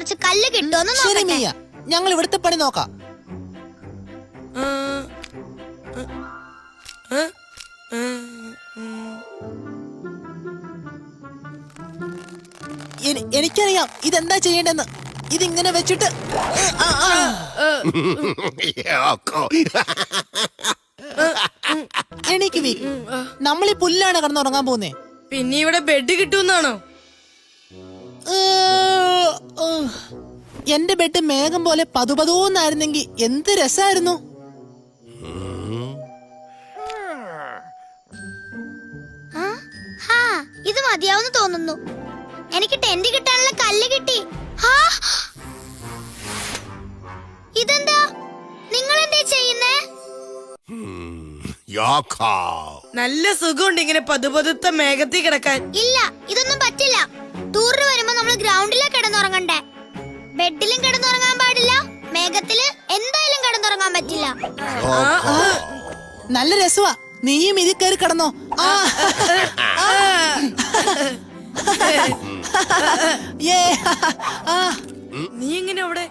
കുറച്ച് കല്ല് കിട്ടുമെന്ന് ശരി നോക്കട്ടെ. മിയ, ഞങ്ങൾ ഇവിടുത്തെ പണി നോക്കാം. എനിക്കറിയാം ഇതെന്താ ചെയ്യേണ്ടെന്ന്. ഇതിങ്ങനെ വെച്ചിട്ട് എനിക്ക് നമ്മൾ ഈ പുല്ലാണ് കിടന്നുറങ്ങാൻ പോകുന്നേ. പിന്നെ ഇവിടെ ബെഡ് കിട്ടുമെന്നാണോ? എന്റെ ബെഡ് മേഘം പോലെ പതുപതൂന്നായിരുന്നെങ്കിൽ എന്ത് രസായിരുന്നു. ഇത് മതിയാവുന്ന തോന്നുന്നു. എനിക്ക് ടെന്റ് കിട്ടാനുള്ള കല്ല് കിട്ടി. ഇതെന്താ? നിങ്ങൾ എന്താ ചെയ്യുന്നേ? നല്ല സുഖമുണ്ട് ഇങ്ങനെ പതുപതുത്ത മേഘത്തിൽ കിടക്കാൻ. ഇല്ല, ഇതൊന്നും പറ്റില്ല. ടൂറിന് വരുമ്പോ നമ്മൾ ഗ്രൗണ്ടിലാ കിടന്നുറങ്ങണ്ടേ. ബെഡിലും കിടന്നുറങ്ങാൻ പാടില്ല, മേഘത്തില് എന്തായാലും കിടന്നുറങ്ങാൻ പറ്റില്ല. നല്ല രസവാ, നീയും ഇതിൽ കയറി കിടന്നോ. നീ എങ്ങനെ അവിടെ?